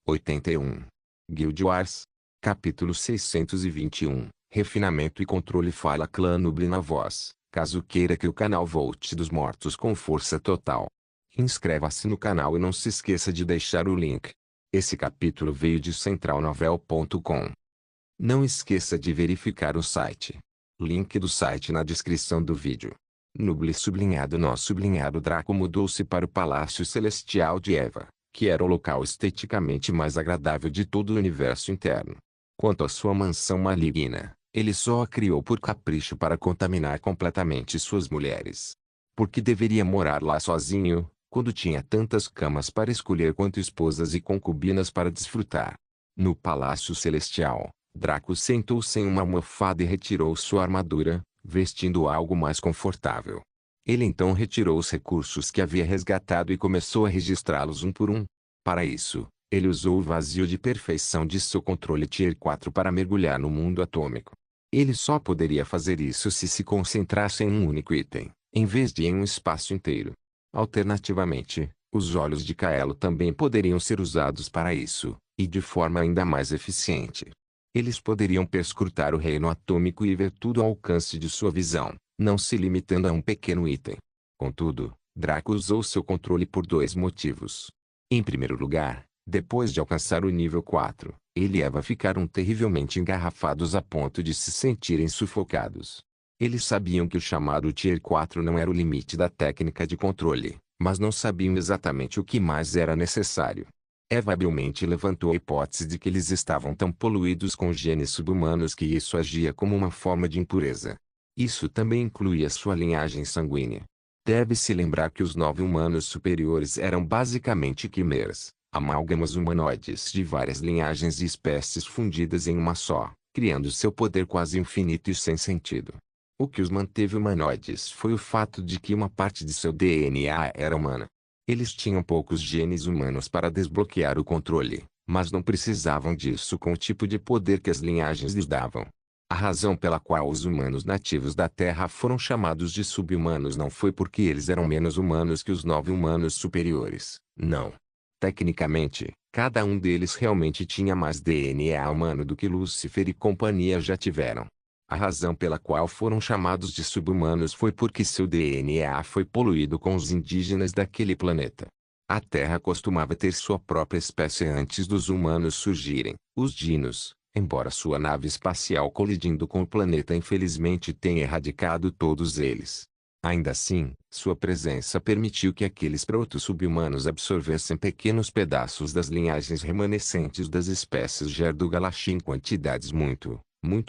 81. Guild Wars. Capítulo 621. Refinamento e controle. Fala Clã Noob na voz, caso queira que o canal volte dos mortos com força total. Inscreva-se no canal e não se esqueça de deixar o link. Esse capítulo veio de centralnovel.com. Não esqueça de verificar o site. Link do site na descrição do vídeo. Noob sublinhado nó sublinhado Draco mudou-se para o Palácio Celestial de Eva, que era o local esteticamente mais agradável de todo o universo interno. Quanto à sua mansão maligna, ele só a criou por capricho para contaminar completamente suas mulheres. Por que deveria morar lá sozinho, quando tinha tantas camas para escolher quanto esposas e concubinas para desfrutar? No Palácio Celestial, Draco sentou-se em uma almofada e retirou sua armadura, vestindo algo mais confortável. Ele então retirou os recursos que havia resgatado e começou a registrá-los um por um. Para isso, ele usou o vazio de perfeição de seu controle Tier 4 para mergulhar no mundo atômico. Ele só poderia fazer isso se concentrasse em um único item, em vez de em um espaço inteiro. Alternativamente, os olhos de Kaelo também poderiam ser usados para isso, e de forma ainda mais eficiente. Eles poderiam perscrutar o reino atômico e ver tudo ao alcance de sua visão, não se limitando a um pequeno item. Contudo, Draco usou seu controle por dois motivos. Em primeiro lugar, depois de alcançar o nível 4, ele e Eva ficaram terrivelmente engarrafados a ponto de se sentirem sufocados. Eles sabiam que o chamado Tier 4 não era o limite da técnica de controle, mas não sabiam exatamente o que mais era necessário. Eva habilmente levantou a hipótese de que eles estavam tão poluídos com genes subhumanos que isso agia como uma forma de impureza. Isso também incluía sua linhagem sanguínea. Deve-se lembrar que os 9 humanos superiores eram basicamente quimeras, amálgamas humanoides de várias linhagens e espécies fundidas em uma só, criando seu poder quase infinito e sem sentido. O que os manteve humanoides foi o fato de que uma parte de seu DNA era humana. Eles tinham poucos genes humanos para desbloquear o controle, mas não precisavam disso com o tipo de poder que as linhagens lhes davam. A razão pela qual os humanos nativos da Terra foram chamados de sub-humanos não foi porque eles eram menos humanos que os 9 humanos superiores, não. Tecnicamente, cada um deles realmente tinha mais DNA humano do que Lúcifer e companhia já tiveram. A razão pela qual foram chamados de sub-humanos foi porque seu DNA foi poluído com os indígenas daquele planeta. A Terra costumava ter sua própria espécie antes dos humanos surgirem, os dinos, embora sua nave espacial colidindo com o planeta infelizmente tenha erradicado todos eles. Ainda assim, sua presença permitiu que aqueles proto-sub-humanos absorvessem pequenos pedaços das linhagens remanescentes das espécies Gerdugalaxi em quantidades muito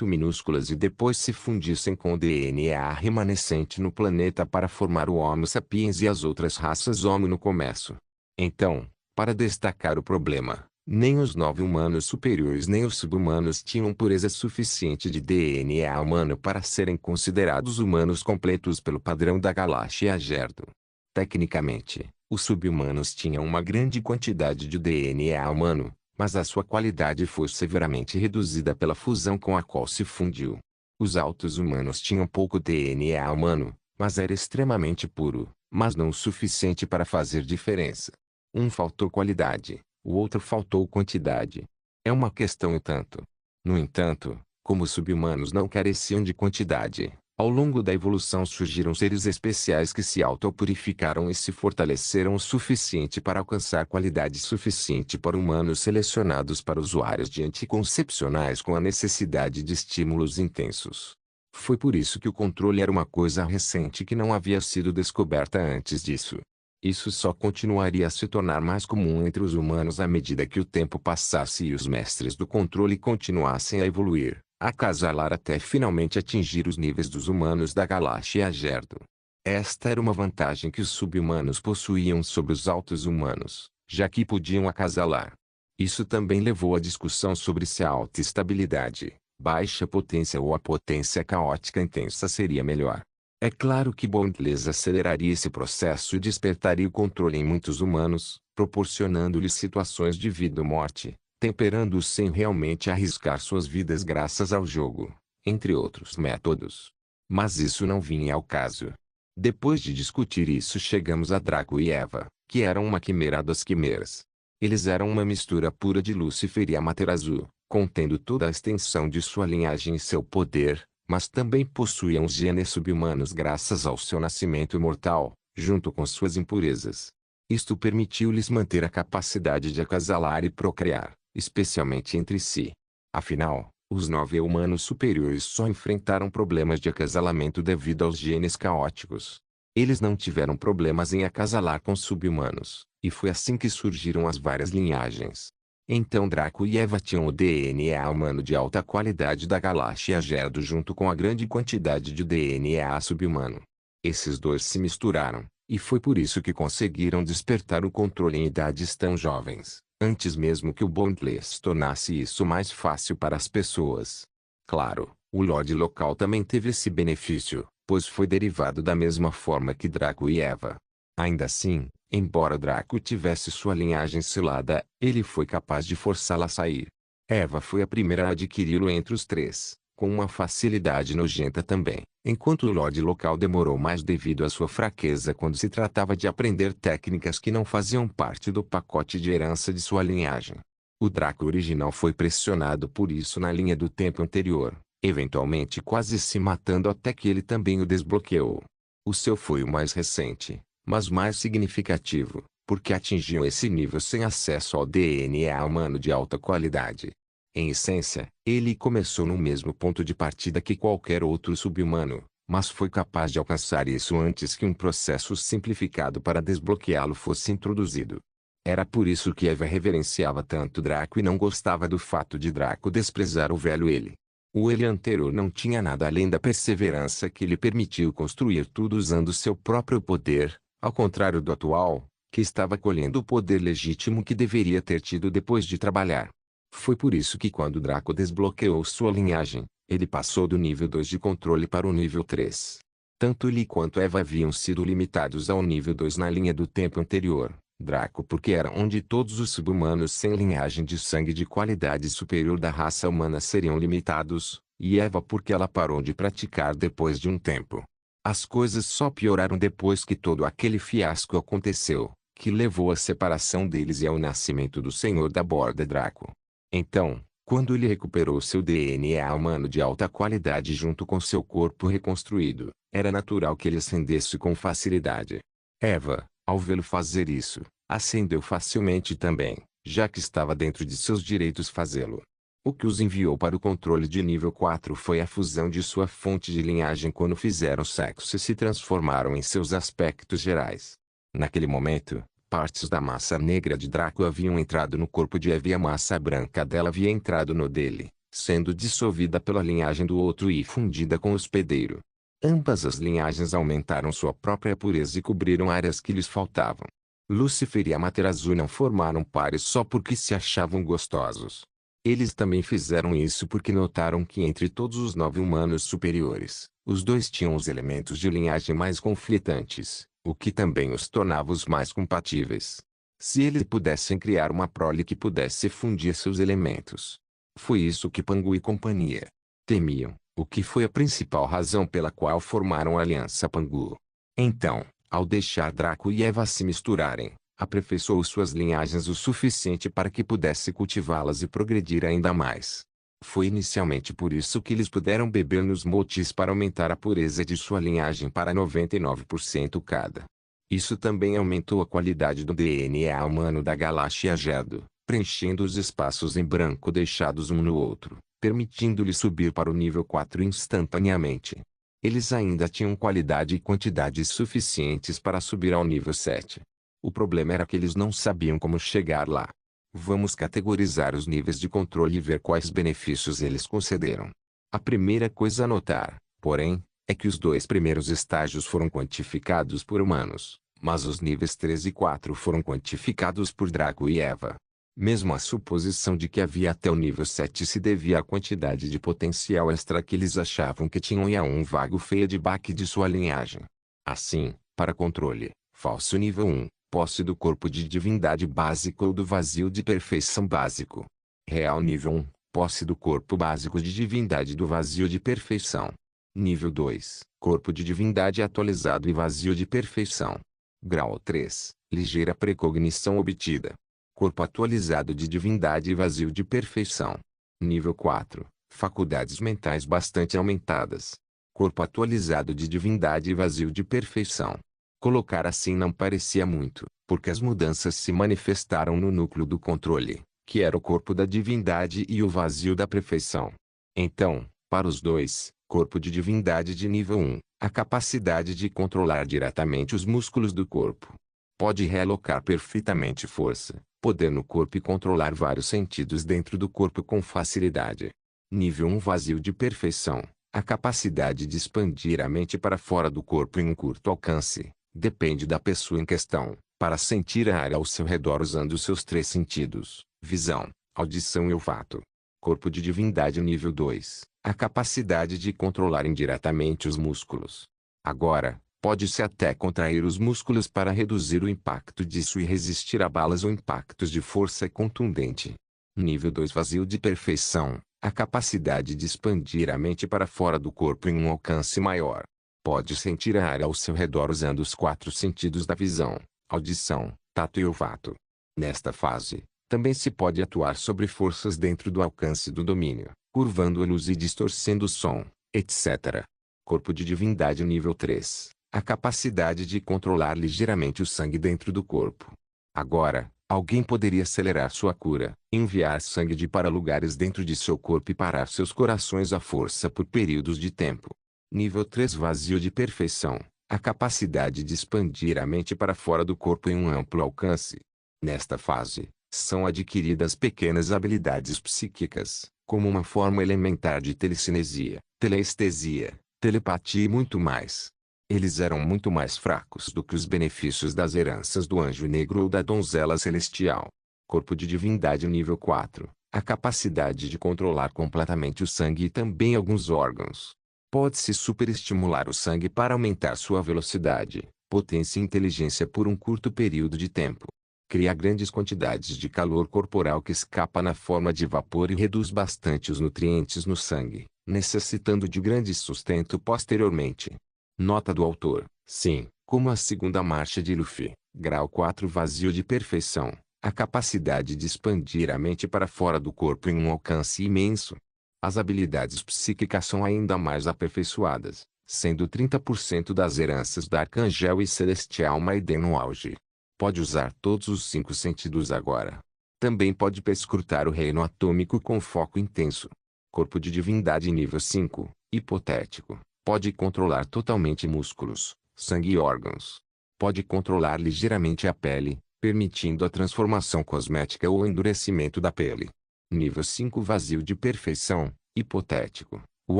minúsculas e depois se fundissem com o DNA remanescente no planeta para formar o Homo sapiens e as outras raças Homo no começo. Então, para destacar o problema, nem os 9 humanos superiores nem os sub-humanos tinham pureza suficiente de DNA humano para serem considerados humanos completos pelo padrão da galáxia Gerdo. Tecnicamente, os sub-humanos tinham uma grande quantidade de DNA humano, mas a sua qualidade foi severamente reduzida pela fusão com a qual se fundiu. Os altos humanos tinham pouco DNA humano, mas era extremamente puro, mas não o suficiente para fazer diferença. Um faltou qualidade, o outro faltou quantidade. É uma questão e tanto. No entanto, como os sub-humanos não careciam de quantidade, ao longo da evolução surgiram seres especiais que se autopurificaram e se fortaleceram o suficiente para alcançar qualidade suficiente para humanos selecionados para usuários de anticoncepcionais com a necessidade de estímulos intensos. Foi por isso que o controle era uma coisa recente que não havia sido descoberta antes disso. Isso só continuaria a se tornar mais comum entre os humanos à medida que o tempo passasse e os mestres do controle continuassem a evoluir, acasalar até finalmente atingir os níveis dos humanos da galáxia Gerdo. Esta era uma vantagem que os sub-humanos possuíam sobre os altos humanos, já que podiam acasalar. Isso também levou à discussão sobre se a alta estabilidade, baixa potência ou a potência caótica intensa seria melhor. É claro que Boundless aceleraria esse processo e despertaria o controle em muitos humanos, proporcionando-lhes situações de vida ou morte, temperando-os sem realmente arriscar suas vidas graças ao jogo, entre outros métodos. Mas isso não vinha ao caso. Depois de discutir isso chegamos a Draco e Eva, que eram uma quimera das quimeras. Eles eram uma mistura pura de Lúcifer e Amaterasu, contendo toda a extensão de sua linhagem e seu poder, mas também possuíam genes subhumanos graças ao seu nascimento mortal, junto com suas impurezas. Isto permitiu-lhes manter a capacidade de acasalar e procriar, especialmente entre si. Afinal, os 9 humanos superiores só enfrentaram problemas de acasalamento devido aos genes caóticos. Eles não tiveram problemas em acasalar com sub-humanos, e foi assim que surgiram as várias linhagens. Então Draco e Eva tinham o DNA humano de alta qualidade da galáxia Gerdo junto com a grande quantidade de DNA sub-humano. Esses dois se misturaram, e foi por isso que conseguiram despertar o controle em idades tão jovens, antes mesmo que o Bondless tornasse isso mais fácil para as pessoas. Claro, o Lorde local também teve esse benefício, pois foi derivado da mesma forma que Draco e Eva. Ainda assim, embora Draco tivesse sua linhagem selada, ele foi capaz de forçá-la a sair. Eva foi a primeira a adquiri-lo entre os três, com uma facilidade nojenta também, enquanto o Lorde local demorou mais devido à sua fraqueza quando se tratava de aprender técnicas que não faziam parte do pacote de herança de sua linhagem. O Draco original foi pressionado por isso na linha do tempo anterior, eventualmente quase se matando até que ele também o desbloqueou. O seu foi o mais recente, mas mais significativo, porque atingiu esse nível sem acesso ao DNA humano de alta qualidade. Em essência, ele começou no mesmo ponto de partida que qualquer outro sub-humano, mas foi capaz de alcançar isso antes que um processo simplificado para desbloqueá-lo fosse introduzido. Era por isso que Eva reverenciava tanto Draco e não gostava do fato de Draco desprezar o velho ele. O ele anterior não tinha nada além da perseverança que lhe permitiu construir tudo usando seu próprio poder, ao contrário do atual, que estava colhendo o poder legítimo que deveria ter tido depois de trabalhar. Foi por isso que quando Draco desbloqueou sua linhagem, ele passou do nível 2 de controle para o nível 3. Tanto ele quanto Eva haviam sido limitados ao nível 2 na linha do tempo anterior. Draco porque era onde todos os sub-humanos sem linhagem de sangue de qualidade superior da raça humana seriam limitados, e Eva porque ela parou de praticar depois de um tempo. As coisas só pioraram depois que todo aquele fiasco aconteceu, que levou à separação deles e ao nascimento do Senhor da Borda Draco. Então, quando ele recuperou seu DNA humano de alta qualidade junto com seu corpo reconstruído, era natural que ele ascendesse com facilidade. Eva, ao vê-lo fazer isso, ascendeu facilmente também, já que estava dentro de seus direitos fazê-lo. O que os enviou para o controle de nível 4 foi a fusão de sua fonte de linhagem quando fizeram sexo e se transformaram em seus aspectos gerais. Naquele momento, partes da massa negra de Draco haviam entrado no corpo de Eva e a massa branca dela havia entrado no dele, sendo dissolvida pela linhagem do outro e fundida com o hospedeiro. Ambas as linhagens aumentaram sua própria pureza e cobriram áreas que lhes faltavam. Lúcifer e Amaterasu não formaram pares só porque se achavam gostosos. Eles também fizeram isso porque notaram que entre todos os 9 humanos superiores, os dois tinham os elementos de linhagem mais conflitantes, o que também os tornava os mais compatíveis. Se eles pudessem criar uma prole que pudesse fundir seus elementos. Foi isso que Pangu e companhia temiam, o que foi a principal razão pela qual formaram a Aliança Pangu. Então, ao deixar Draco e Eva se misturarem, aperfeiçoou suas linhagens o suficiente para que pudesse cultivá-las e progredir ainda mais. Foi inicialmente por isso que eles puderam beber nos motis para aumentar a pureza de sua linhagem para 99% cada. Isso também aumentou a qualidade do DNA humano da galáxia Gerdo, preenchendo os espaços em branco deixados um no outro, permitindo-lhe subir para o nível 4 instantaneamente. Eles ainda tinham qualidade e quantidade suficientes para subir ao nível 7. O problema era que eles não sabiam como chegar lá. Vamos categorizar os níveis de controle e ver quais benefícios eles concederam. A primeira coisa a notar, porém, é que os 2 primeiros estágios foram quantificados por humanos, mas os níveis 3 e 4 foram quantificados por Draco e Eva. Mesmo a suposição de que havia até o nível 7 se devia à quantidade de potencial extra que eles achavam que tinham e a um vago feedback de sua linhagem. Assim, para controle, falso nível 1. Posse do corpo de divindade básico ou do vazio de perfeição básico. Real nível 1. Posse do corpo básico de divindade do vazio de perfeição. Nível 2. Corpo de divindade atualizado e vazio de perfeição. Grau 3. Ligeira precognição obtida. Corpo atualizado de divindade e vazio de perfeição. Nível 4. Faculdades mentais bastante aumentadas. Corpo atualizado de divindade e vazio de perfeição. Colocar assim não parecia muito, porque as mudanças se manifestaram no núcleo do controle, que era o corpo da divindade e o vazio da perfeição. Então, para os dois, corpo de divindade de nível 1, a capacidade de controlar diretamente os músculos do corpo. Pode realocar perfeitamente força, poder no corpo e controlar vários sentidos dentro do corpo com facilidade. Nível 1 vazio de perfeição, a capacidade de expandir a mente para fora do corpo em um curto alcance, depende da pessoa em questão, para sentir a área ao seu redor usando os seus 3 sentidos, visão, audição e olfato. Corpo de divindade nível 2, a capacidade de controlar indiretamente os músculos. Agora, pode-se até contrair os músculos para reduzir o impacto disso e resistir a balas ou impactos de força contundente. Nível 2 vazio de perfeição, a capacidade de expandir a mente para fora do corpo em um alcance maior. Pode sentir a área ao seu redor usando os 4 sentidos da visão, audição, tato e olfato. Nesta fase, também se pode atuar sobre forças dentro do alcance do domínio, curvando a luz e distorcendo o som, etc. Corpo de divindade nível 3. A capacidade de controlar ligeiramente o sangue dentro do corpo. Agora, alguém poderia acelerar sua cura, enviar sangue para lugares dentro de seu corpo e parar seus corações à força por períodos de tempo. Nível 3 vazio de perfeição, a capacidade de expandir a mente para fora do corpo em um amplo alcance. Nesta fase, são adquiridas pequenas habilidades psíquicas, como uma forma elementar de telecinesia, teleestesia, telepatia e muito mais. Eles eram muito mais fracos do que os benefícios das heranças do anjo negro ou da donzela celestial. Corpo de divindade nível 4, a capacidade de controlar completamente o sangue e também alguns órgãos. Pode-se superestimular o sangue para aumentar sua velocidade, potência e inteligência por um curto período de tempo. Cria grandes quantidades de calor corporal que escapa na forma de vapor e reduz bastante os nutrientes no sangue, necessitando de grande sustento posteriormente. Nota do autor: sim, como a segunda marcha de Luffy, grau 4 vazio de perfeição, a capacidade de expandir a mente para fora do corpo em um alcance imenso. As habilidades psíquicas são ainda mais aperfeiçoadas, sendo 30% das heranças da Arcangel e Celestial Maiden no auge. Pode usar todos os 5 sentidos agora. Também pode perscrutar o reino atômico com foco intenso. Corpo de divindade nível 5, hipotético. Pode controlar totalmente músculos, sangue e órgãos. Pode controlar ligeiramente a pele, permitindo a transformação cosmética ou endurecimento da pele. Nível 5 vazio de perfeição, hipotético. O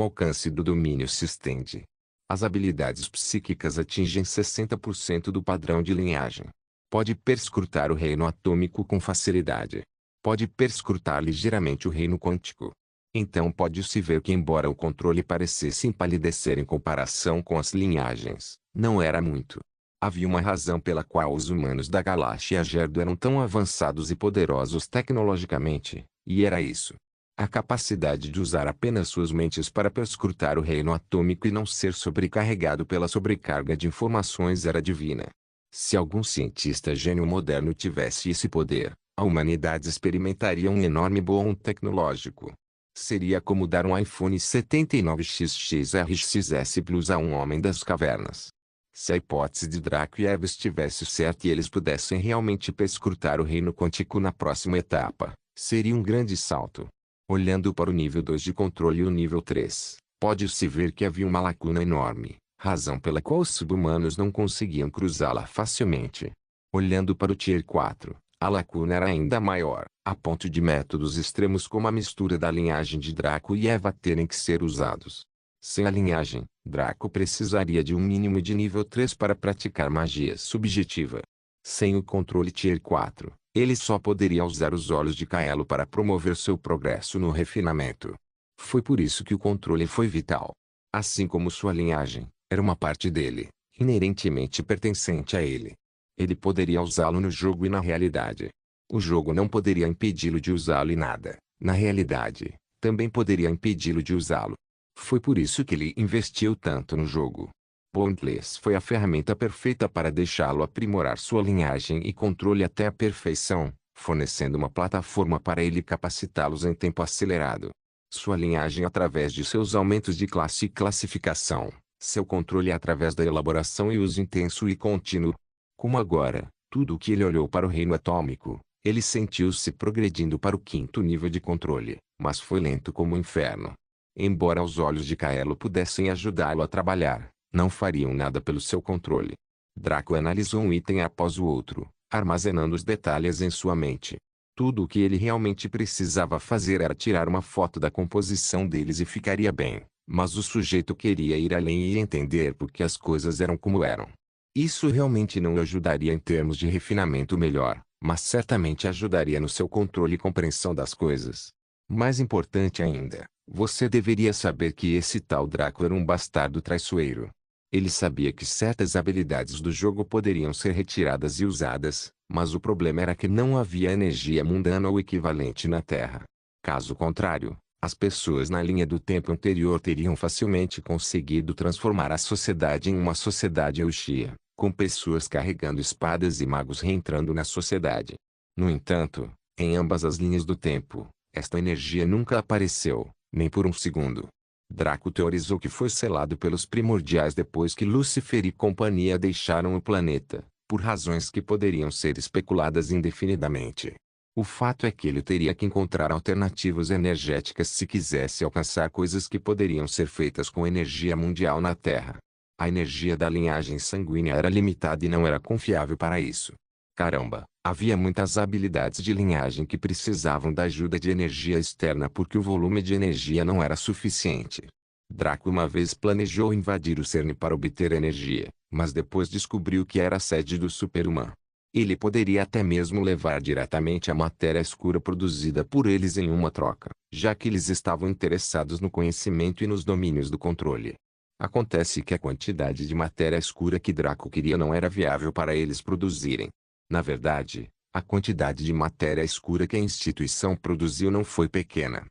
alcance do domínio se estende. As habilidades psíquicas atingem 60% do padrão de linhagem. Pode perscrutar o reino atômico com facilidade. Pode perscrutar ligeiramente o reino quântico. Então pode-se ver que embora o controle parecesse empalidecer em comparação com as linhagens, não era muito. Havia uma razão pela qual os humanos da galáxia Gerdo eram tão avançados e poderosos tecnologicamente, e era isso. A capacidade de usar apenas suas mentes para perscrutar o reino atômico e não ser sobrecarregado pela sobrecarga de informações era divina. Se algum cientista gênio moderno tivesse esse poder, a humanidade experimentaria um enorme boom tecnológico. Seria como dar um iPhone 79XXRXS Plus a um homem das cavernas. Se a hipótese de Draco e Eva estivesse certa e eles pudessem realmente perscrutar o reino quântico na próxima etapa, seria um grande salto. Olhando para o nível 2 de controle e o nível 3, pode-se ver que havia uma lacuna enorme, razão pela qual os sub-humanos não conseguiam cruzá-la facilmente. Olhando para o Tier 4, a lacuna era ainda maior, a ponto de métodos extremos como a mistura da linhagem de Draco e Eva terem que ser usados. Sem a linhagem, Draco precisaria de um mínimo de nível 3 para praticar magia subjetiva. Sem o controle Tier 4, ele só poderia usar os olhos de Kaelo para promover seu progresso no refinamento. Foi por isso que o controle foi vital. Assim como sua linhagem, era uma parte dele, inerentemente pertencente a ele. Ele poderia usá-lo no jogo e na realidade. O jogo não poderia impedi-lo de usá-lo e nada, na realidade, também poderia impedi-lo de usá-lo. Foi por isso que ele investiu tanto no jogo. Boundless foi a ferramenta perfeita para deixá-lo aprimorar sua linhagem e controle até a perfeição, fornecendo uma plataforma para ele capacitá-los em tempo acelerado. Sua linhagem através de seus aumentos de classe e classificação, seu controle através da elaboração e uso intenso e contínuo. Como agora, tudo o que ele olhou para o reino atômico, ele sentiu-se progredindo para o quinto nível de controle, mas foi lento como o inferno. Embora os olhos de Kaelo pudessem ajudá-lo a trabalhar, não fariam nada pelo seu controle. Draco analisou um item após o outro, armazenando os detalhes em sua mente. Tudo o que ele realmente precisava fazer era tirar uma foto da composição deles e ficaria bem, mas o sujeito queria ir além e entender por que as coisas eram como eram. Isso realmente não o ajudaria em termos de refinamento melhor, mas certamente ajudaria no seu controle e compreensão das coisas. Mais importante ainda, você deveria saber que esse tal Draco era um bastardo traiçoeiro. Ele sabia que certas habilidades do jogo poderiam ser retiradas e usadas, mas o problema era que não havia energia mundana ou equivalente na Terra. Caso contrário, as pessoas na linha do tempo anterior teriam facilmente conseguido transformar a sociedade em uma sociedade Euxia, com pessoas carregando espadas e magos reentrando na sociedade. No entanto, em ambas as linhas do tempo, esta energia nunca apareceu, nem por um segundo. Draco teorizou que foi selado pelos primordiais depois que Lúcifer e companhia deixaram o planeta, por razões que poderiam ser especuladas indefinidamente. O fato é que ele teria que encontrar alternativas energéticas se quisesse alcançar coisas que poderiam ser feitas com energia mundial na Terra. A energia da linhagem sanguínea era limitada e não era confiável para isso. Caramba, havia muitas habilidades de linhagem que precisavam da ajuda de energia externa porque o volume de energia não era suficiente. Draco uma vez planejou invadir o CERN para obter energia, mas depois descobriu que era a sede do Superman. Ele poderia até mesmo levar diretamente a matéria escura produzida por eles em uma troca, já que eles estavam interessados no conhecimento e nos domínios do controle. Acontece que a quantidade de matéria escura que Draco queria não era viável para eles produzirem. Na verdade, a quantidade de matéria escura que a instituição produziu não foi pequena.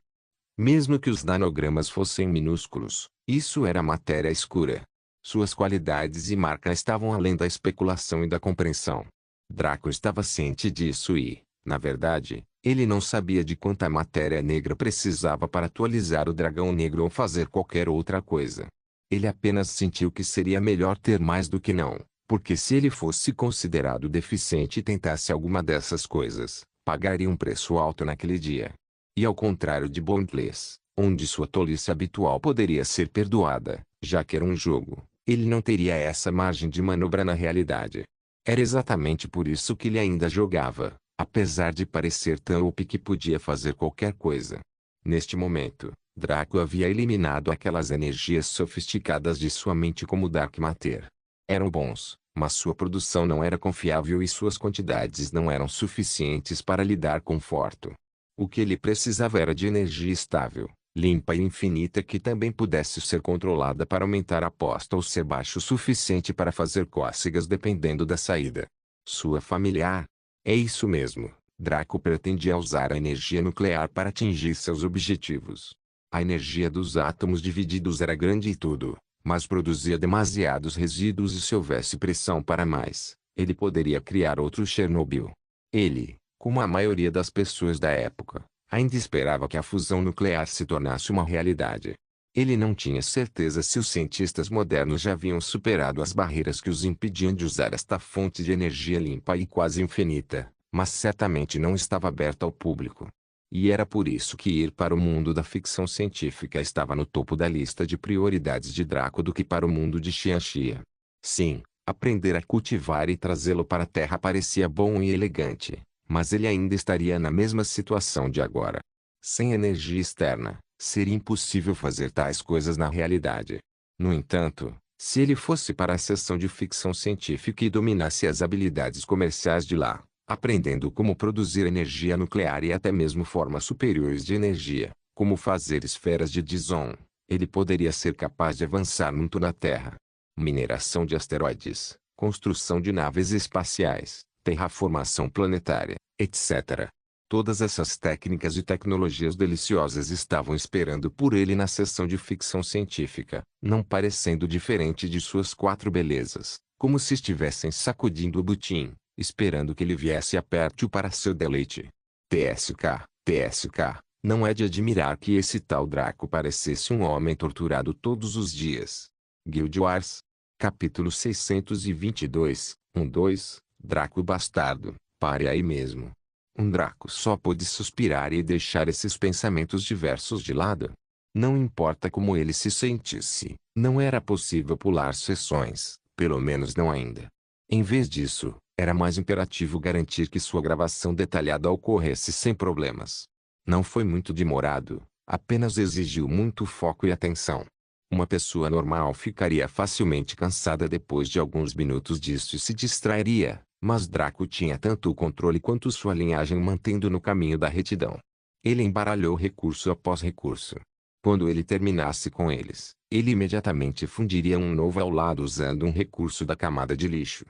Mesmo que os nanogramas fossem minúsculos, isso era matéria escura. Suas qualidades e marca estavam além da especulação e da compreensão. Draco estava ciente disso e, na verdade, ele não sabia de quanta matéria negra precisava para atualizar o dragão negro ou fazer qualquer outra coisa. Ele apenas sentiu que seria melhor ter mais do que não. Porque se ele fosse considerado deficiente e tentasse alguma dessas coisas, pagaria um preço alto naquele dia. E ao contrário de Boundless, onde sua tolice habitual poderia ser perdoada, já que era um jogo, ele não teria essa margem de manobra na realidade. Era exatamente por isso que ele ainda jogava, apesar de parecer tão OP que podia fazer qualquer coisa. Neste momento, Draco havia eliminado aquelas energias sofisticadas de sua mente como Dark Matter. Eram bons, mas sua produção não era confiável e suas quantidades não eram suficientes para lhe dar conforto. O que ele precisava era de energia estável, limpa e infinita que também pudesse ser controlada para aumentar a aposta ou ser baixo o suficiente para fazer cócegas dependendo da saída. Sua familiar? É isso mesmo, Draco pretendia usar a energia nuclear para atingir seus objetivos. A energia dos átomos divididos era grande e tudo, mas produzia demasiados resíduos e se houvesse pressão para mais, ele poderia criar outro Chernobyl. Ele, como a maioria das pessoas da época, ainda esperava que a fusão nuclear se tornasse uma realidade. Ele não tinha certeza se os cientistas modernos já haviam superado as barreiras que os impediam de usar esta fonte de energia limpa e quase infinita, mas certamente não estava aberta ao público. E era por isso que ir para o mundo da ficção científica estava no topo da lista de prioridades de Draco do que para o mundo de Xianxia. Sim, aprender a cultivar e trazê-lo para a Terra parecia bom e elegante, mas ele ainda estaria na mesma situação de agora. Sem energia externa, seria impossível fazer tais coisas na realidade. No entanto, se ele fosse para a seção de ficção científica e dominasse as habilidades comerciais de lá, aprendendo como produzir energia nuclear e até mesmo formas superiores de energia, como fazer esferas de Dyson, ele poderia ser capaz de avançar muito na Terra. Mineração de asteroides, construção de naves espaciais, terraformação planetária, etc. Todas essas técnicas e tecnologias deliciosas estavam esperando por ele na seção de ficção científica, não parecendo diferente de suas quatro belezas, como se estivessem sacudindo o butim. esperando que ele viesse e aperte-o para seu deleite. TSK, não é de admirar que esse tal Draco parecesse um homem torturado todos os dias. Guild Wars. Capítulo 622, 1-2, Draco Bastardo, pare aí mesmo. Draco só pôde suspirar e deixar esses pensamentos diversos de lado. Não importa como ele se sentisse, não era possível pular sessões, pelo menos não ainda. Em vez disso, era mais imperativo garantir que sua gravação detalhada ocorresse sem problemas. Não foi muito demorado, apenas exigiu muito foco e atenção. Uma pessoa normal ficaria facilmente cansada depois de alguns minutos disso e se distrairia, mas Draco tinha tanto o controle quanto sua linhagem mantendo no caminho da retidão. Ele embaralhou recurso após recurso. Quando ele terminasse com eles, ele imediatamente fundiria um novo ao lado usando um recurso da camada de lixo.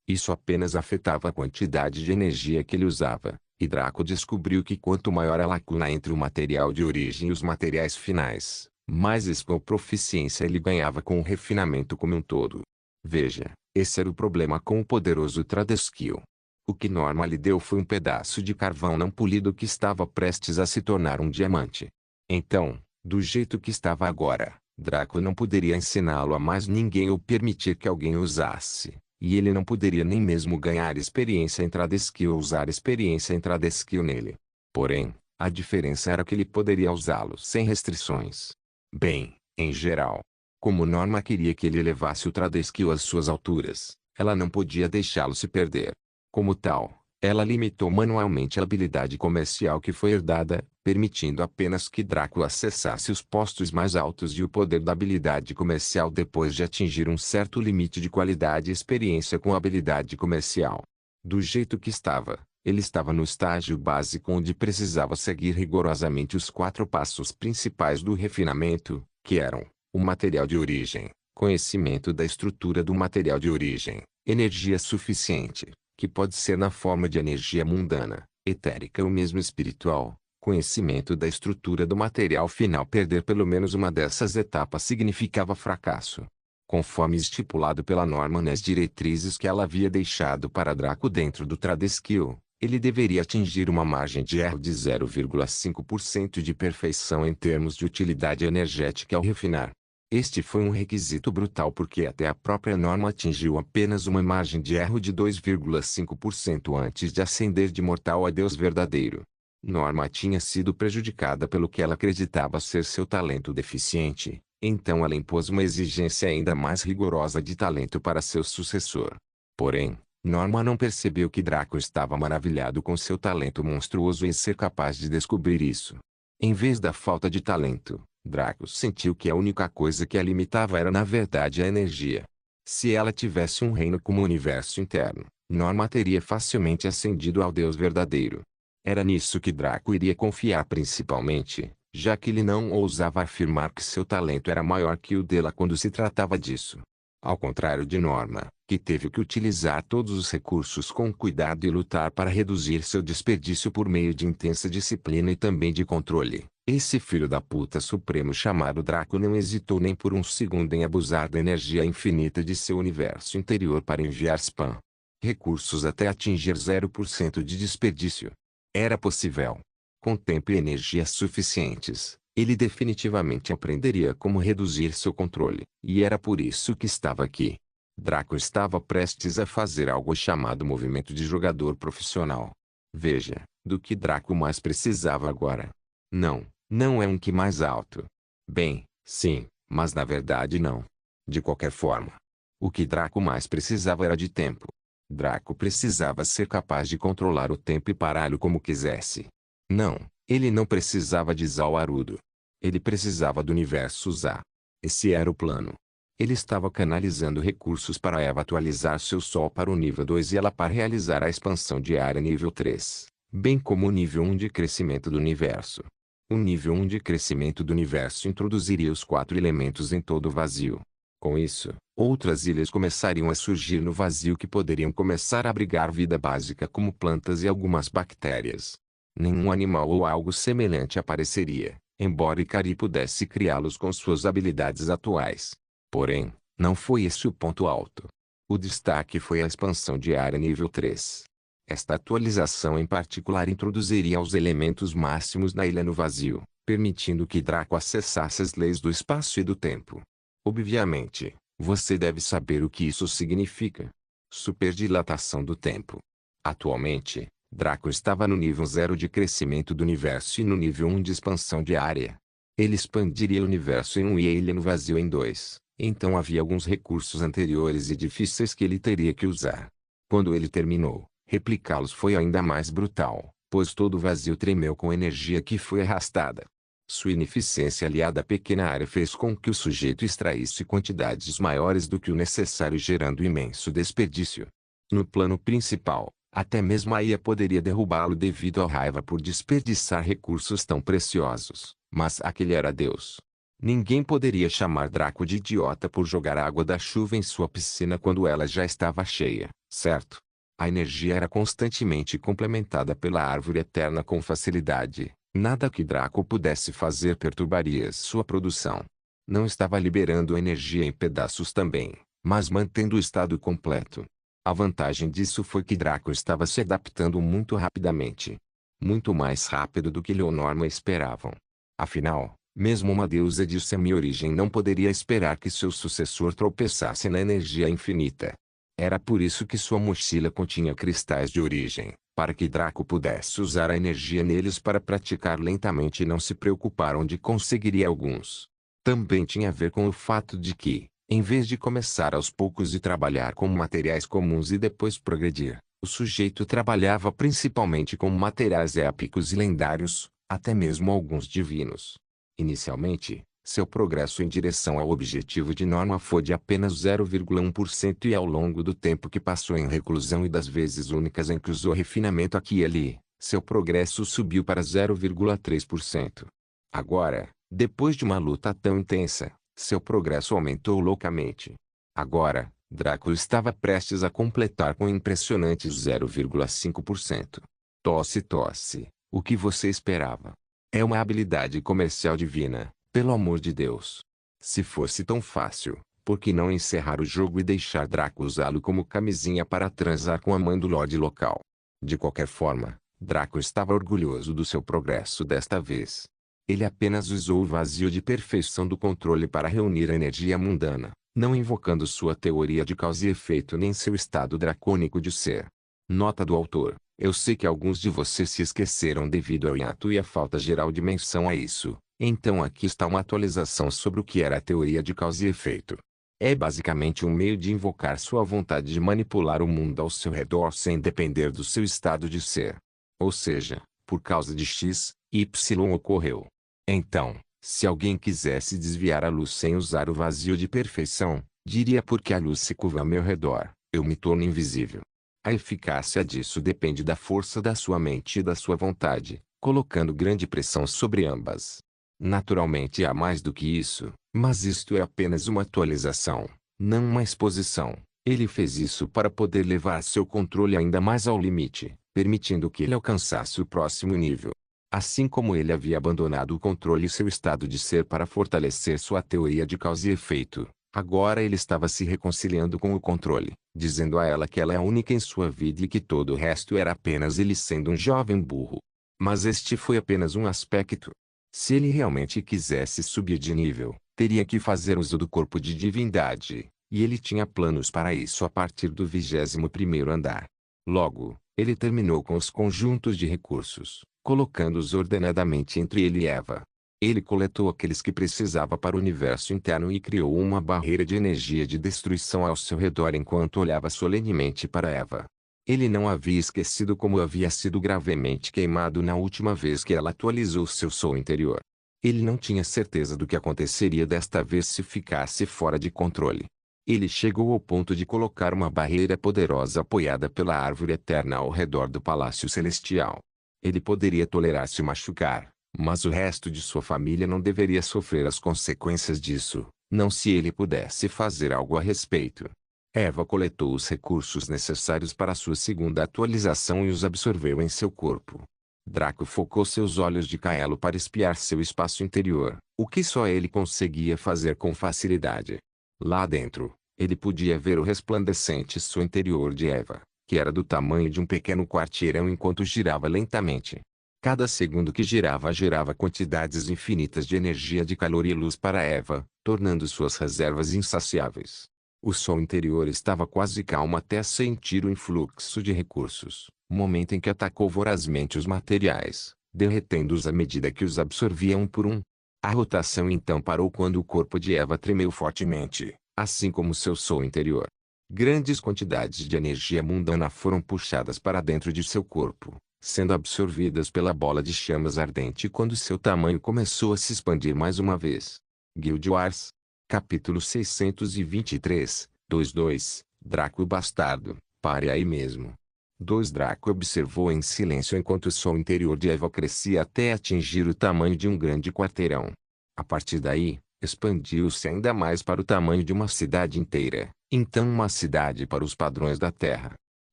Isso apenas afetava a quantidade de energia que ele usava, e Draco descobriu que quanto maior a lacuna entre o material de origem e os materiais finais, mais proficiência ele ganhava com o refinamento como um todo. Veja, esse era o problema com o poderoso Tradeskill. O que Norma lhe deu foi um pedaço de carvão não polido que estava prestes a se tornar um diamante. Então, do jeito que estava agora, Draco não poderia ensiná-lo a mais ninguém ou permitir que alguém o usasse. E ele não poderia nem mesmo ganhar experiência em Tradeskill ou usar experiência em Tradeskill nele. Porém, a diferença era que ele poderia usá-lo sem restrições. Bem, em geral. Como Norma queria que ele levasse o Tradeskill às suas alturas, ela não podia deixá-lo se perder. Como tal, ela limitou manualmente a habilidade comercial que foi herdada, permitindo apenas que Draco acessasse os postos mais altos e o poder da habilidade comercial depois de atingir um certo limite de qualidade e experiência com a habilidade comercial. Do jeito que estava, ele estava no estágio básico onde precisava seguir rigorosamente os 4 passos principais do refinamento, que eram: o material de origem, conhecimento da estrutura do material de origem, energia suficiente, que pode ser na forma de energia mundana, etérica ou mesmo espiritual, conhecimento da estrutura do material final. Perder pelo menos uma dessas etapas significava fracasso. Conforme estipulado pela Norma nas diretrizes que ela havia deixado para Draco dentro do Tradeskill, ele deveria atingir uma margem de erro de 0,5% de perfeição em termos de utilidade energética ao refinar. Este foi um requisito brutal porque até a própria Norma atingiu apenas uma margem de erro de 2,5% antes de ascender de mortal a Deus verdadeiro. Norma tinha sido prejudicada pelo que ela acreditava ser seu talento deficiente, então ela impôs uma exigência ainda mais rigorosa de talento para seu sucessor. Porém, Norma não percebeu que Draco estava maravilhado com seu talento monstruoso e ser capaz de descobrir isso. Em vez da falta de talento, Draco sentiu que a única coisa que a limitava era na verdade a energia. Se ela tivesse um reino como o universo interno, Norma teria facilmente ascendido ao Deus verdadeiro. Era nisso que Draco iria confiar principalmente, já que ele não ousava afirmar que seu talento era maior que o dela quando se tratava disso. Ao contrário de Norma, que teve que utilizar todos os recursos com cuidado e lutar para reduzir seu desperdício por meio de intensa disciplina e também de controle, esse filho da puta supremo chamado Draco não hesitou nem por um segundo em abusar da energia infinita de seu universo interior para enviar spam. Recursos até atingir 0% de desperdício. Era possível. Com tempo e energia suficientes, ele definitivamente aprenderia como reduzir seu controle, e era por isso que estava aqui. Draco estava prestes a fazer algo chamado movimento de jogador profissional. Veja, do que Draco mais precisava agora. Não é um Ki mais alto. Bem, sim, mas na verdade não. De qualquer forma, o que Draco mais precisava era de tempo. Draco precisava ser capaz de controlar o tempo e pará-lo como quisesse. Não, ele não precisava de Zawarudo. Ele precisava do universo Za. Esse era o plano. Ele estava canalizando recursos para Eva atualizar seu Sol para o nível 2 e ela para realizar a expansão diária nível 3, bem como o nível 1 de crescimento do universo. O nível 1 de crescimento do universo introduziria os 4 elementos em todo o vazio. Com isso, outras ilhas começariam a surgir no vazio que poderiam começar a abrigar vida básica como plantas e algumas bactérias. Nenhum animal ou algo semelhante apareceria, embora Ikari pudesse criá-los com suas habilidades atuais. Porém, não foi esse o ponto alto. O destaque foi a expansão de área nível 3. Esta atualização em particular introduziria os elementos máximos na ilha no vazio, permitindo que Draco acessasse as leis do espaço e do tempo. Obviamente, você deve saber o que isso significa. Superdilatação do tempo. Atualmente, Draco estava no nível 0 de crescimento do universo e no nível 1 de expansão de área. Ele expandiria o universo em 1 e a ilha no vazio em 2, então havia alguns recursos anteriores e difíceis que ele teria que usar. Quando ele terminou, replicá-los foi ainda mais brutal, pois todo o vazio tremeu com energia que foi arrastada. Sua ineficiência aliada à pequena área fez com que o sujeito extraísse quantidades maiores do que o necessário, gerando imenso desperdício. No plano principal, até mesmo a IA poderia derrubá-lo devido à raiva por desperdiçar recursos tão preciosos, mas aquele era Deus. Ninguém poderia chamar Draco de idiota por jogar a água da chuva em sua piscina quando ela já estava cheia, certo? A energia era constantemente complementada pela árvore eterna com facilidade. Nada que Draco pudesse fazer perturbaria sua produção. Não estava liberando energia em pedaços também, mas mantendo o estado completo. A vantagem disso foi que Draco estava se adaptando muito rapidamente. Muito mais rápido do que Leonorma esperavam. Afinal, mesmo uma deusa de semi-origem não poderia esperar que seu sucessor tropeçasse na energia infinita. Era por isso que sua mochila continha cristais de origem, para que Draco pudesse usar a energia neles para praticar lentamente e não se preocupar onde conseguiria alguns. Também tinha a ver com o fato de que, em vez de começar aos poucos e trabalhar com materiais comuns e depois progredir, o sujeito trabalhava principalmente com materiais épicos e lendários, até mesmo alguns divinos. Inicialmente, seu progresso em direção ao objetivo de Norma foi de apenas 0,1% e ao longo do tempo que passou em reclusão e das vezes únicas em que usou refinamento aqui e ali, seu progresso subiu para 0,3%. Agora, depois de uma luta tão intensa, seu progresso aumentou loucamente. Agora, Draco estava prestes a completar com impressionantes 0,5%. Tosse, o que você esperava? É uma habilidade comercial divina. Pelo amor de Deus. Se fosse tão fácil, por que não encerrar o jogo e deixar Draco usá-lo como camisinha para transar com a mãe do Lorde local? De qualquer forma, Draco estava orgulhoso do seu progresso desta vez. Ele apenas usou o vazio de perfeição do controle para reunir a energia mundana, não invocando sua teoria de causa e efeito nem seu estado dracônico de ser. Nota do autor: eu sei que alguns de vocês se esqueceram devido ao hiato e à falta geral de menção a isso. Então aqui está uma atualização sobre o que era a teoria de causa e efeito. É basicamente um meio de invocar sua vontade de manipular o mundo ao seu redor sem depender do seu estado de ser. Ou seja, por causa de X, Y ocorreu. Então, se alguém quisesse desviar a luz sem usar o vazio de perfeição, diria porque a luz se curva ao meu redor, eu me torno invisível. A eficácia disso depende da força da sua mente e da sua vontade, colocando grande pressão sobre ambas. Naturalmente há mais do que isso, mas isto é apenas uma atualização, não uma exposição. Ele fez isso para poder levar seu controle ainda mais ao limite, permitindo que ele alcançasse o próximo nível. Assim como ele havia abandonado o controle e seu estado de ser para fortalecer sua teoria de causa e efeito, agora ele estava se reconciliando com o controle, dizendo a ela que ela é a única em sua vida e que todo o resto era apenas ele sendo um jovem burro. Mas este foi apenas um aspecto. Se ele realmente quisesse subir de nível, teria que fazer uso do corpo de divindade, e ele tinha planos para isso a partir do 21º andar. Logo, ele terminou com os conjuntos de recursos, colocando-os ordenadamente entre ele e Eva. Ele coletou aqueles que precisava para o universo interno e criou uma barreira de energia de destruição ao seu redor enquanto olhava solenemente para Eva. Ele não havia esquecido como havia sido gravemente queimado na última vez que ela atualizou seu sol interior. Ele não tinha certeza do que aconteceria desta vez se ficasse fora de controle. Ele chegou ao ponto de colocar uma barreira poderosa apoiada pela árvore eterna ao redor do Palácio Celestial. Ele poderia tolerar se machucar, mas o resto de sua família não deveria sofrer as consequências disso, não se ele pudesse fazer algo a respeito. Eva coletou os recursos necessários para sua segunda atualização e os absorveu em seu corpo. Draco focou seus olhos de Kaelo para espiar seu espaço interior, o que só ele conseguia fazer com facilidade. Lá dentro, Ele podia ver o resplandecente sol interior de Eva, que era do tamanho de um pequeno quarteirão enquanto girava lentamente. Cada segundo que girava gerava quantidades infinitas de energia de calor e luz para Eva, tornando suas reservas insaciáveis. O sol interior estava quase calmo até sentir o influxo de recursos, momento em que atacou vorazmente os materiais, derretendo-os à medida que os absorvia um por um. A rotação então parou quando o corpo de Eva tremeu fortemente, assim como seu sol interior. Grandes quantidades de energia mundana foram puxadas para dentro de seu corpo, sendo absorvidas pela bola de chamas ardente quando seu tamanho começou a se expandir mais uma vez. Guild Wars. Capítulo 623, 22, Draco Bastardo, pare aí mesmo. 2 Draco observou em silêncio enquanto o sol interior de Eva crescia até atingir o tamanho de um grande quarteirão. A partir daí, expandiu-se ainda mais para o tamanho de uma cidade inteira, então uma cidade para os padrões da Terra.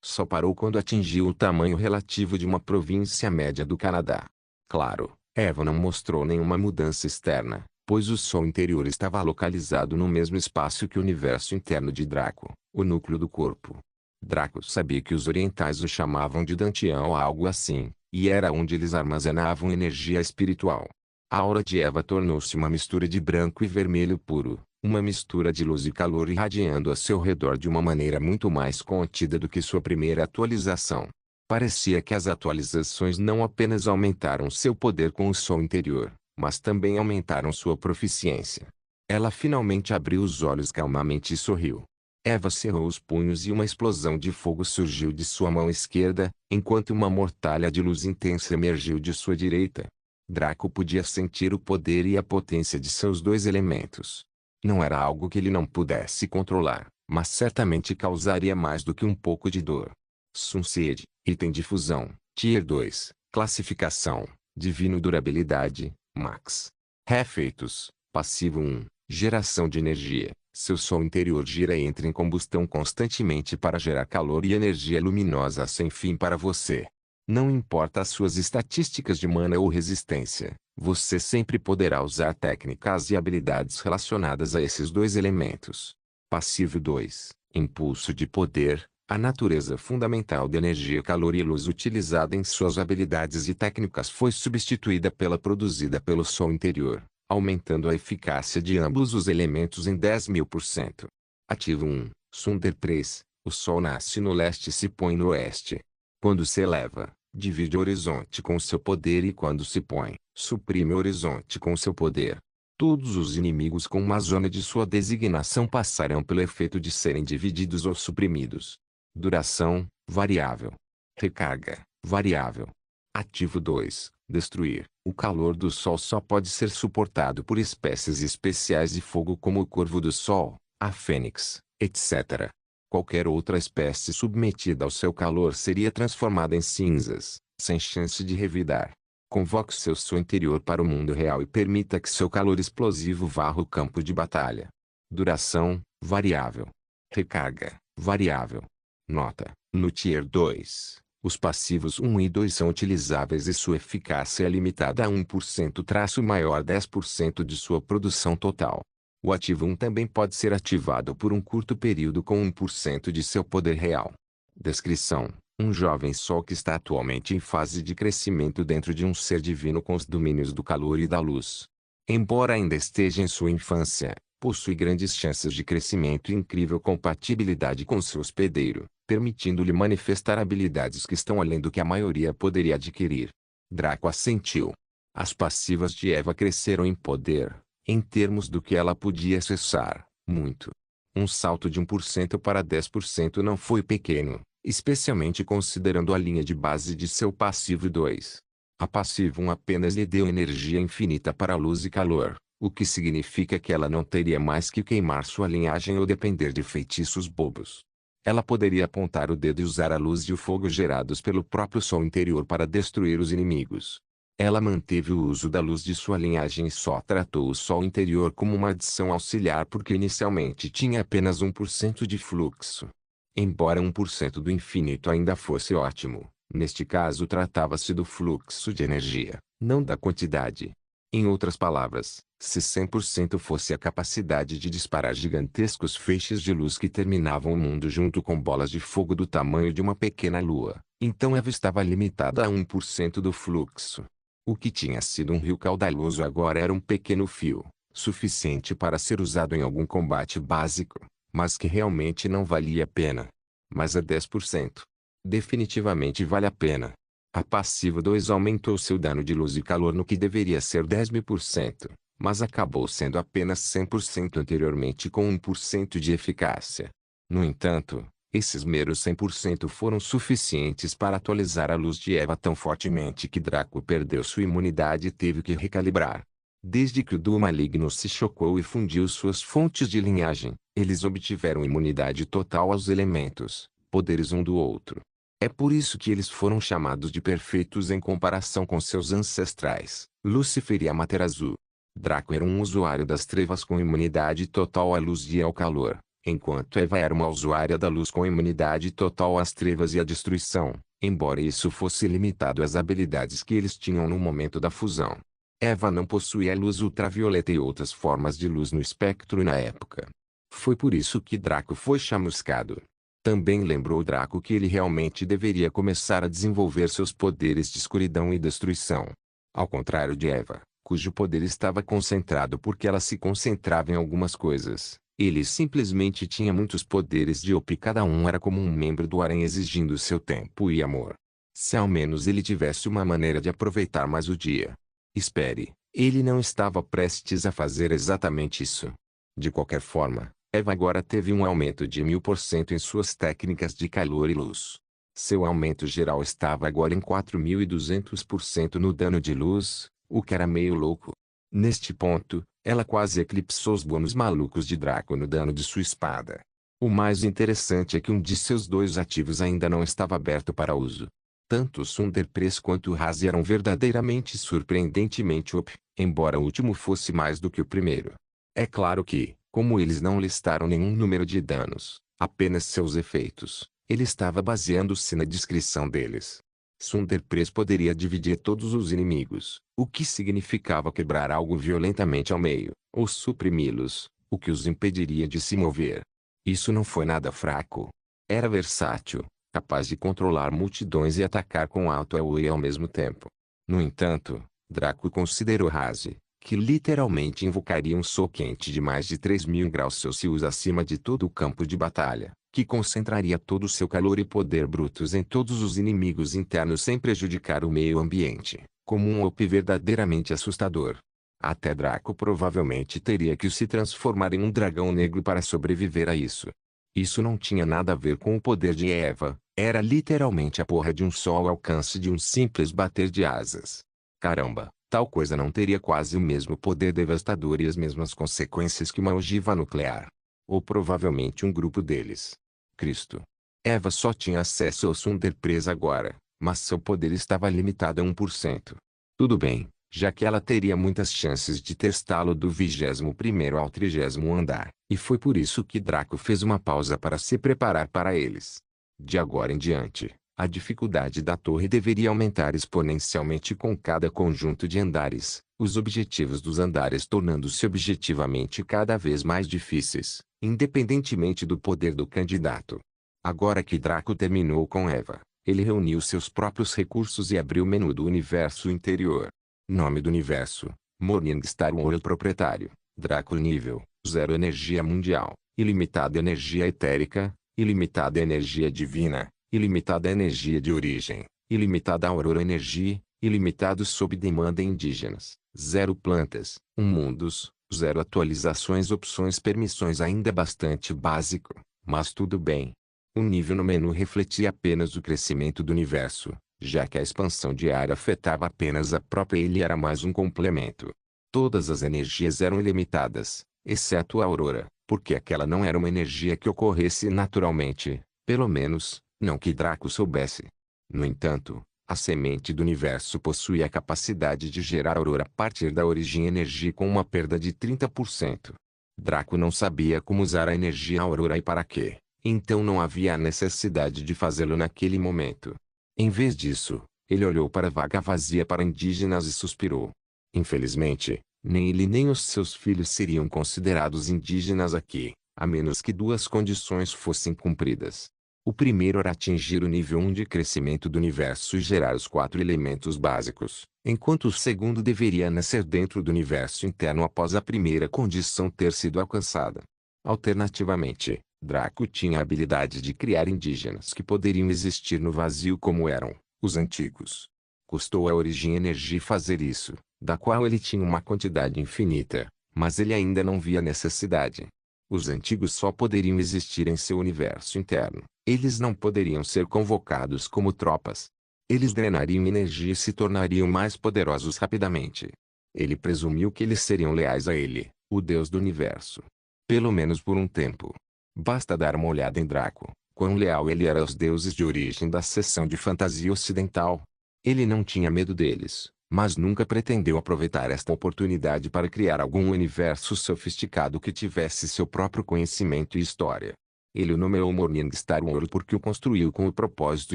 Só parou quando atingiu o tamanho relativo de uma província média do Canadá. Claro, Eva não mostrou nenhuma mudança externa, pois o sol interior estava localizado no mesmo espaço que o universo interno de Draco, o núcleo do corpo. Draco sabia que os orientais o chamavam de Dantião ou algo assim, e era onde eles armazenavam energia espiritual. A aura de Eva tornou-se uma mistura de branco e vermelho puro, uma mistura de luz e calor irradiando a seu redor de uma maneira muito mais contida do que sua primeira atualização. Parecia que as atualizações não apenas aumentaram seu poder com o sol interior, mas também aumentaram sua proficiência. Ela finalmente abriu os olhos calmamente e sorriu. Eva cerrou os punhos e uma explosão de fogo surgiu de sua mão esquerda, enquanto uma mortalha de luz intensa emergiu de sua direita. Draco podia sentir o poder e a potência de seus 2 elementos. Não era algo que ele não pudesse controlar, mas certamente causaria mais do que um pouco de dor. Sunseed, item de fusão, Tier 2, classificação, Divino Durabilidade, Max. Efeitos, passivo 1, geração de energia. Seu sol interior gira e entra em combustão constantemente para gerar calor e energia luminosa sem fim para você. Não importa as suas estatísticas de mana ou resistência, você sempre poderá usar técnicas e habilidades relacionadas a esses 2 elementos. Passivo 2, impulso de poder, a natureza fundamental de energia, calor e luz utilizada em suas habilidades e técnicas foi substituída pela produzida pelo sol interior, aumentando a eficácia de ambos os elementos em 10.000%. Ativo 1, Sunder 3, o sol nasce no leste e se põe no oeste. Quando se eleva, divide o horizonte com seu poder e quando se põe, suprime o horizonte com seu poder. Todos os inimigos com uma zona de sua designação passarão pelo efeito de serem divididos ou suprimidos. Duração, variável. Recarga, variável. Ativo 2, destruir. O calor do sol só pode ser suportado por espécies especiais de fogo como o corvo do sol, a fênix, etc. Qualquer outra espécie submetida ao seu calor seria transformada em cinzas, sem chance de revidar. Convoque seu sol interior para o mundo real e permita que seu calor explosivo varra o campo de batalha. Duração, variável. Recarga, variável. Nota: no Tier 2, os passivos 1 e 2 são utilizáveis e sua eficácia é limitada a 1% maior 10% de sua produção total. O ativo 1 também pode ser ativado por um curto período com 1% de seu poder real. Descrição: um jovem sol que está atualmente em fase de crescimento dentro de um ser divino com os domínios do calor e da luz. Embora ainda esteja em sua infância, possui grandes chances de crescimento e incrível compatibilidade com seu hospedeiro, permitindo-lhe manifestar habilidades que estão além do que a maioria poderia adquirir. Draco assentiu. As passivas de Eva cresceram em poder, em termos do que ela podia acessar, muito. Um salto de 1% para 10% não foi pequeno, especialmente considerando a linha de base de seu passivo 2. A passiva 1 apenas lhe deu energia infinita para luz e calor, o que significa que ela não teria mais que queimar sua linhagem ou depender de feitiços bobos. Ela poderia apontar o dedo e usar a luz e o fogo gerados pelo próprio sol interior para destruir os inimigos. Ela manteve o uso da luz de sua linhagem e só tratou o sol interior como uma adição auxiliar porque inicialmente tinha apenas 1% de fluxo. Embora 1% do infinito ainda fosse ótimo, neste caso tratava-se do fluxo de energia, não da quantidade. Em outras palavras, se 100% fosse a capacidade de disparar gigantescos feixes de luz que terminavam o mundo junto com bolas de fogo do tamanho de uma pequena lua, então Eva estava limitada a 1% do fluxo. O que tinha sido um rio caudaloso agora era um pequeno fio, suficiente para ser usado em algum combate básico, mas que realmente não valia a pena. Mas a 10%. Definitivamente vale a pena. A passiva 2 aumentou seu dano de luz e calor no que deveria ser 10.000%, mas acabou sendo apenas 100% anteriormente com 1% de eficácia. No entanto, esses meros 100% foram suficientes para atualizar a luz de Eva tão fortemente que Draco perdeu sua imunidade e teve que recalibrar. Desde que o duo maligno se chocou e fundiu suas fontes de linhagem, eles obtiveram imunidade total aos elementos, poderes um do outro. É por isso que eles foram chamados de perfeitos em comparação com seus ancestrais, Lúcifer e Amaterasu. Draco era um usuário das trevas com imunidade total à luz e ao calor, enquanto Eva era uma usuária da luz com imunidade total às trevas e à destruição, embora isso fosse limitado às habilidades que eles tinham no momento da fusão. Eva não possuía luz ultravioleta e outras formas de luz no espectro na época. Foi por isso que Draco foi chamuscado. Também lembrou Draco que ele realmente deveria começar a desenvolver seus poderes de escuridão e destruição. Ao contrário de Eva, cujo poder estava concentrado porque ela se concentrava em algumas coisas, ele simplesmente tinha muitos poderes de OP e cada um era como um membro do harém exigindo seu tempo e amor. Se ao menos ele tivesse uma maneira de aproveitar mais o dia. Espere, ele não estava prestes a fazer exatamente isso. De qualquer forma, Eva agora teve um aumento de 1000% em suas técnicas de calor e luz. Seu aumento geral estava agora em 4200% no dano de luz, o que era meio louco. Neste ponto, ela quase eclipsou os bônus malucos de Draco no dano de sua espada. O mais interessante é que um de seus dois ativos ainda não estava aberto para uso. Tanto Sunderpress quanto Razi eram verdadeiramente surpreendentemente OP, embora o último fosse mais do que o primeiro. É claro que, como eles não listaram nenhum número de danos, apenas seus efeitos, ele estava baseando-se na descrição deles. Sunderpress poderia dividir todos os inimigos, o que significava quebrar algo violentamente ao meio, ou suprimi-los, o que os impediria de se mover. Isso não foi nada fraco. Era versátil, capaz de controlar multidões e atacar com alto AoE ao mesmo tempo. No entanto, Draco considerou Razi, que literalmente invocaria um sol quente de mais de 3000 graus Celsius acima de todo o campo de batalha, que concentraria todo o seu calor e poder brutos em todos os inimigos internos sem prejudicar o meio ambiente, como um OP verdadeiramente assustador. Até Draco provavelmente teria que se transformar em um dragão negro para sobreviver a isso. Isso não tinha nada a ver com o poder de Eva, era literalmente a porra de um sol ao alcance de um simples bater de asas. Caramba! Tal coisa não teria quase o mesmo poder devastador e as mesmas consequências que uma ogiva nuclear. Ou provavelmente um grupo deles. Cristo. Eva só tinha acesso ao Sunderpress agora, mas seu poder estava limitado a 1%. Tudo bem, já que ela teria muitas chances de testá-lo do 21º ao 30º andar, e foi por isso que Draco fez uma pausa para se preparar para eles. De agora em diante, a dificuldade da torre deveria aumentar exponencialmente com cada conjunto de andares, os objetivos dos andares tornando-se objetivamente cada vez mais difíceis, independentemente do poder do candidato. Agora que Draco terminou com Eva, ele reuniu seus próprios recursos e abriu o menu do universo interior. Nome do universo: Morningstar World Proprietário, Draco nível 0 energia mundial, ilimitada energia etérica, ilimitada energia divina, ilimitada energia de origem, ilimitada aurora energia, ilimitado sob demanda indígenas, 0 plantas, 1 mundos, 0 atualizações opções permissões ainda bastante básico, mas tudo bem. O nível no menu refletia apenas o crescimento do universo, já que a expansão diária afetava apenas a própria ilha e era mais um complemento. Todas as energias eram ilimitadas, exceto a aurora, porque aquela não era uma energia que ocorresse naturalmente, pelo menos, não que Draco soubesse. No entanto, a semente do universo possui a capacidade de gerar aurora a partir da origem energia com uma perda de 30%. Draco não sabia como usar a energia aurora e para quê, então não havia a necessidade de fazê-lo naquele momento. Em vez disso, ele olhou para a vaga vazia para indígenas e suspirou. Infelizmente, nem ele nem os seus filhos seriam considerados indígenas aqui, a menos que duas condições fossem cumpridas. O primeiro era atingir o nível 1 de crescimento do universo e gerar os 4 elementos básicos, enquanto o segundo deveria nascer dentro do universo interno após a primeira condição ter sido alcançada. Alternativamente, Draco tinha a habilidade de criar indígenas que poderiam existir no vazio como eram os antigos. Custou a origem energia fazer isso, da qual ele tinha uma quantidade infinita, mas ele ainda não via necessidade. Os antigos só poderiam existir em seu universo interno. Eles não poderiam ser convocados como tropas. Eles drenariam energia e se tornariam mais poderosos rapidamente. Ele presumiu que eles seriam leais a ele, o Deus do universo. Pelo menos por um tempo. Basta dar uma olhada em Draco, quão leal ele era aos deuses de origem da seção de fantasia ocidental. Ele não tinha medo deles, mas nunca pretendeu aproveitar esta oportunidade para criar algum universo sofisticado que tivesse seu próprio conhecimento e história. Ele o nomeou Morningstar World porque o construiu com o propósito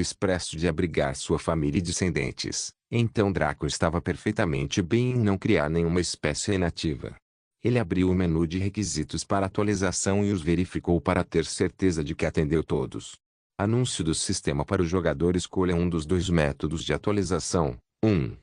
expresso de abrigar sua família e descendentes. Então Draco estava perfeitamente bem em não criar nenhuma espécie inativa. Ele abriu o menu de requisitos para atualização e os verificou para ter certeza de que atendeu todos. Anúncio do sistema para o jogador: escolha um dos dois métodos de atualização. 1.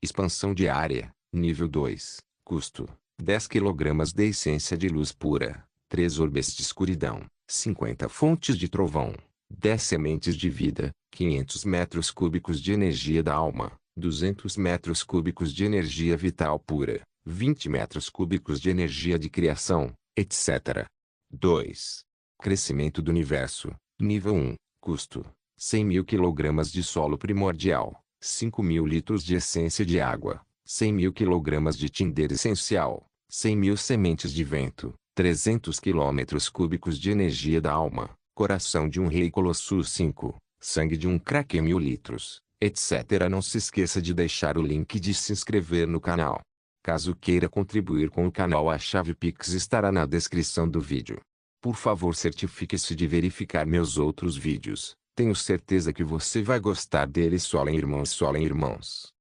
Expansão diária, nível 2, custo, 10 kg de essência de luz pura, 3 orbes de escuridão, 50 fontes de trovão, 10 sementes de vida, 500 metros cúbicos de energia da alma, 200 metros cúbicos de energia vital pura, 20 metros cúbicos de energia de criação, etc. 2. Crescimento do universo, nível 1, custo, 100.000 kg de solo primordial, 5.000 litros de essência de água, 100.000 kg de tinder essencial, 100.000 sementes de vento, 300 km cúbicos de energia da alma, coração de um rei Colossus 5, sangue de um Kraken 1.000 litros, etc. Não se esqueça de deixar o link de se inscrever no canal. Caso queira contribuir com o canal, a chave Pix estará na descrição do vídeo. Por favor, certifique-se de verificar meus outros vídeos. Tenho certeza que você vai gostar deles. Solem irmãos, solem irmãos.